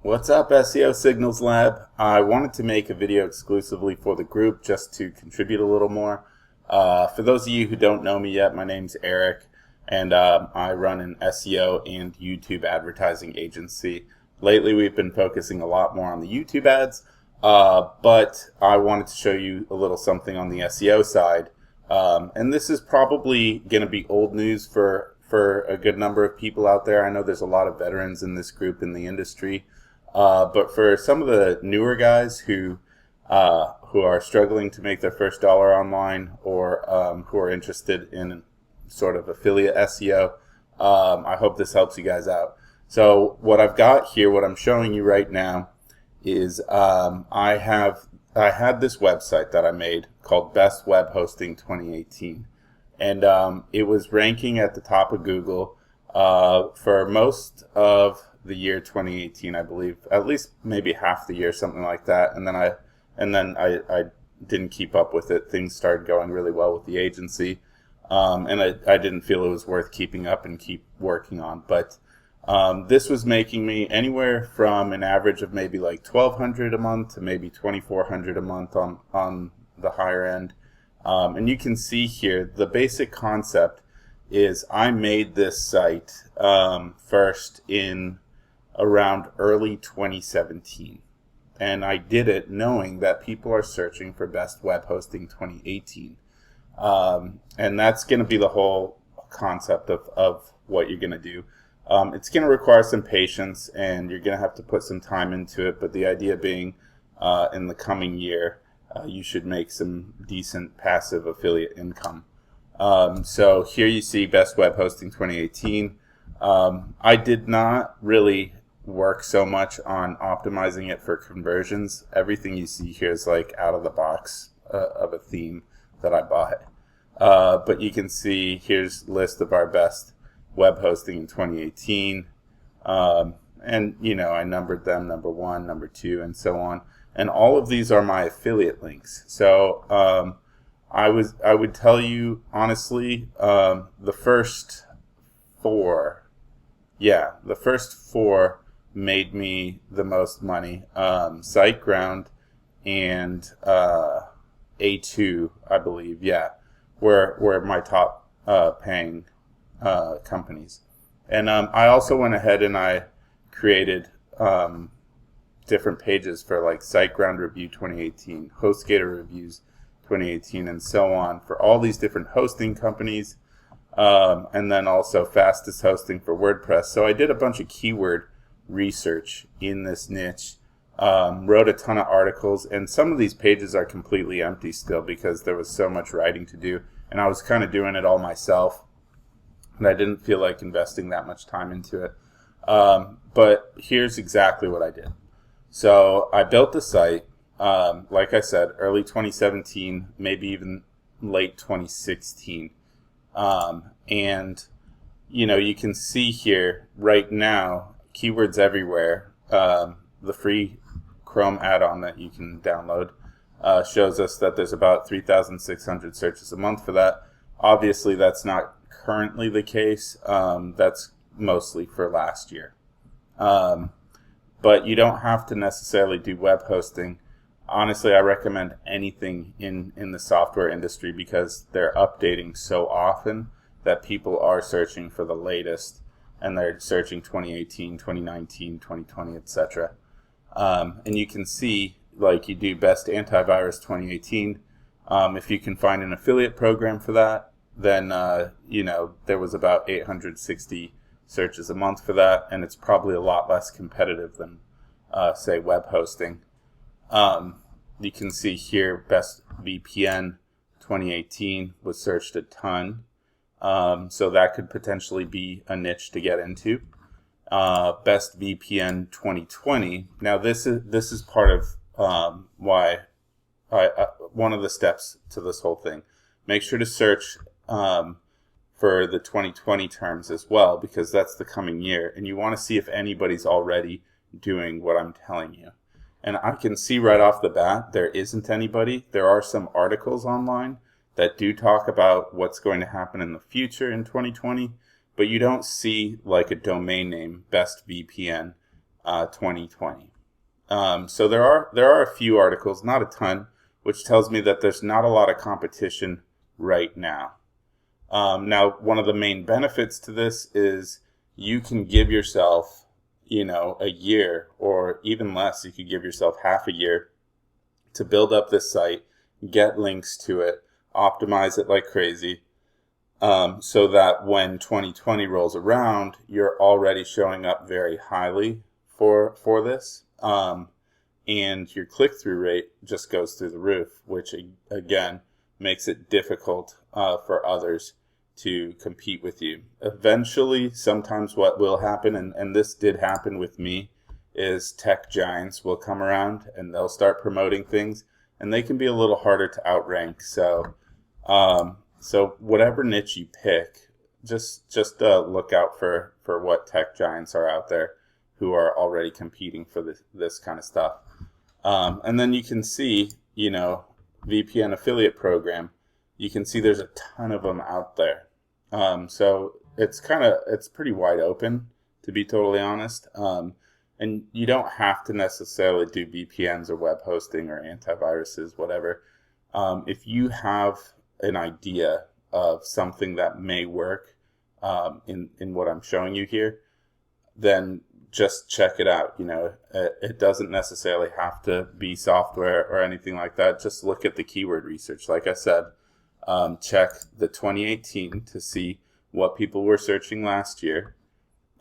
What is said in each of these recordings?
What's up, SEO Signals Lab? I wanted to make a video exclusively for the group just to contribute a little more. For those of you who don't know me yet, my name's Eric, and I run an SEO and YouTube advertising agency. Lately, we've been focusing a lot more on the YouTube ads, but I wanted to show you a little something on the SEO side. And this is probably going to be old news for a good number of people out there. I know there's a lot of veterans in this group in the industry. But for some of the newer guys who are struggling to make their first dollar online, or who are interested in sort of affiliate SEO, I hope this helps you guys out. So what I've got here, what I'm showing you right now, is I had this website that I made called Best Web Hosting 2018, and it was ranking at the top of Google for most of the year 2018, I believe, at least maybe half the year, something like that. And then I didn't keep up with it. Things started going really well with the agency, and I didn't feel it was worth keeping up and keep working on. But this was making me anywhere from an average of maybe like $1,200 a month to maybe $2,400 a month on the higher end. And you can see here the basic concept is I made this site first in around early 2017, and I did it knowing that people are searching for Best Web Hosting 2018, and that's going to be the whole concept of what you're going to do. It's going to require some patience, and you're going to have to put some time into it, but the idea being in the coming year you should make some decent passive affiliate income. So here you see Best Web Hosting 2018. I did not really work so much on optimizing it for conversions. Everything you see here is like out of the box of a theme that I bought. But you can see here's a list of our best web hosting in 2018. And you know, I numbered them number 1, number 2, and so on. And all of these are my affiliate links. So I would tell you honestly, the first four made me the most money. SiteGround and A2, I believe, were my top paying companies. And I also went ahead and I created different pages for like SiteGround Review 2018, HostGator Reviews 2018, and so on, for all these different hosting companies, and then also fastest hosting for WordPress. So I did a bunch of keyword research in this niche, wrote a ton of articles, and some of these pages are completely empty still because there was so much writing to do, and I was kind of doing it all myself, and I didn't feel like investing that much time into it. But here's exactly what I did. So I built the site, like I said, early 2017, maybe even late 2016. And, you know, you can see here right now, keywords everywhere. The free Chrome add-on that you can download shows us that there's about 3,600 searches a month for that. Obviously, that's not currently the case. That's mostly for last year. But you don't have to necessarily do web hosting. Honestly, I recommend anything in the software industry because they're updating so often that people are searching for the latest, and they're searching 2018, 2019, 2020, etc. And you can see, like, you do Best Antivirus 2018. If you can find an affiliate program for that, then you know, there was about 860 searches a month for that, and it's probably a lot less competitive than say web hosting. You can see here Best VPN 2018 was searched a ton, so that could potentially be a niche to get into. Best VPN 2020. Now this is part of why one of the steps to this whole thing. Make sure to search for the 2020 terms as well, because that's the coming year, and you want to see if anybody's already doing what I'm telling you. And I can see right off the bat there isn't anybody. There are some articles online that do talk about what's going to happen in the future in 2020, but you don't see like a domain name, Best VPN, 2020. So there are a few articles, not a ton, which tells me that there's not a lot of competition right now. Now, one of the main benefits to this is you can give yourself, a year or even less. You could give yourself half a year to build up this site, get links to it, optimize it like crazy, so that when 2020 rolls around, you're already showing up very highly for this. And your click-through rate just goes through the roof, which again makes it difficult for others to compete with you. Eventually, sometimes what will happen, and this did happen with me, is tech giants will come around and they'll start promoting things, and they can be a little harder to outrank. So whatever niche you pick, just look out for what tech giants are out there who are already competing for this kind of stuff. And then you can see, VPN affiliate program. You can see there's a ton of them out there. So it's pretty wide open, to be totally honest. And you don't have to necessarily do VPNs or web hosting or antiviruses, whatever. If you have an idea of something that may work in what I'm showing you here, then just check it out. It doesn't necessarily have to be software or anything like that. Just look at the keyword research. Like I said, check the 2018 to see what people were searching last year,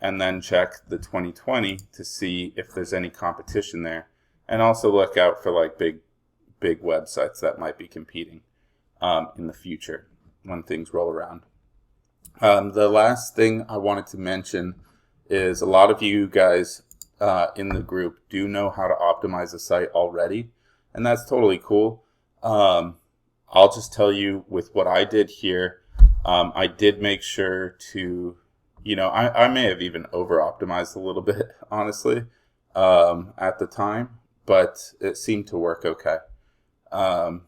and then check the 2020 to see if there's any competition there, and also look out for like big websites that might be competing in the future when things roll around. The last thing I wanted to mention is a lot of you guys in the group do know how to optimize a site already, and that's totally cool. I'll just tell you with what I did here, I did make sure to, I may have even over-optimized a little bit, honestly, at the time, but it seemed to work okay. And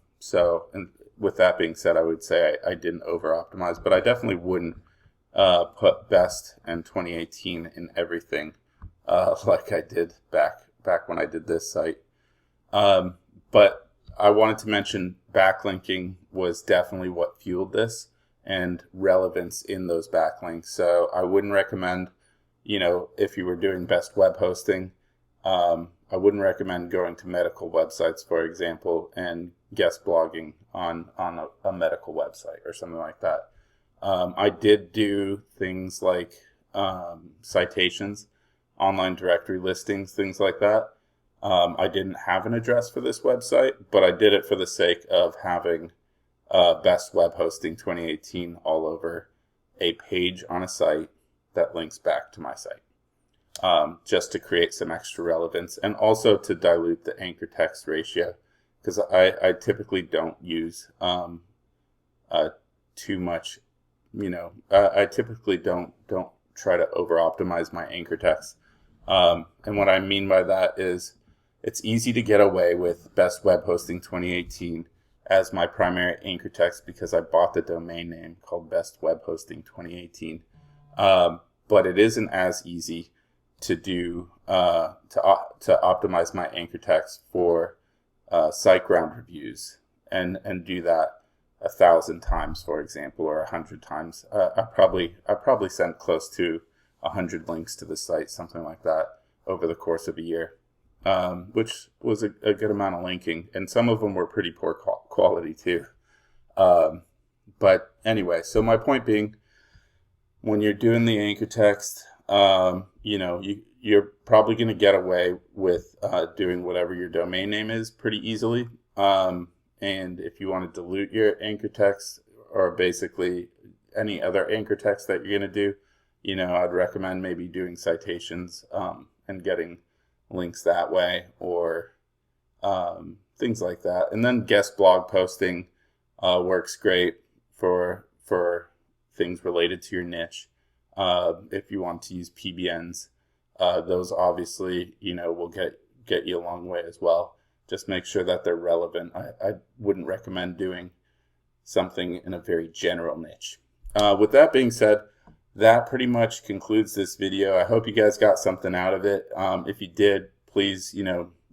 with that being said, I would say I didn't over-optimize, but I definitely wouldn't put best and 2018 in everything like I did back when I did this site. But I wanted to mention backlinking was definitely what fueled this, and relevance in those backlinks. So I wouldn't recommend, if you were doing best web hosting, I wouldn't recommend going to medical websites, for example, and guest blogging on a medical website or something like that. I did do things like citations, online directory listings, things like that. I didn't have an address for this website, but I did it for the sake of having Best Web Hosting 2018 all over a page on a site that links back to my site, just to create some extra relevance, and also to dilute the anchor text ratio, because I typically don't use too much. I typically don't try to over optimize my anchor text, and what I mean by that is it's easy to get away with Best Web Hosting 2018 as my primary anchor text because I bought the domain name called Best Web Hosting 2018, but it isn't as easy to do to optimize my anchor text for SiteGround reviews and do that 1,000 times, for example, or 100 times. I probably sent close to 100 links to the site, something like that, over the course of a year, which was a good amount of linking, and some of them were pretty poor quality too. But anyway, so my point being, when you're doing the anchor text, you're probably going to get away with doing whatever your domain name is pretty easily. And if you want to dilute your anchor text, or basically any other anchor text that you're going to do, I'd recommend maybe doing citations and getting links that way, or things like that. And then guest blog posting works great for things related to your niche. If you want to use PBNs, those obviously, will get you a long way as well. Just make sure that they're relevant. I wouldn't recommend doing something in a very general niche. With that being said, that pretty much concludes this video. I hope you guys got something out of it. If you did, please,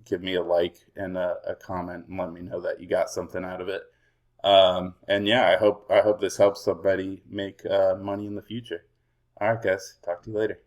give me a like and a comment and let me know that you got something out of it. And yeah, I hope this helps somebody make money in the future. All right, guys. Talk to you later.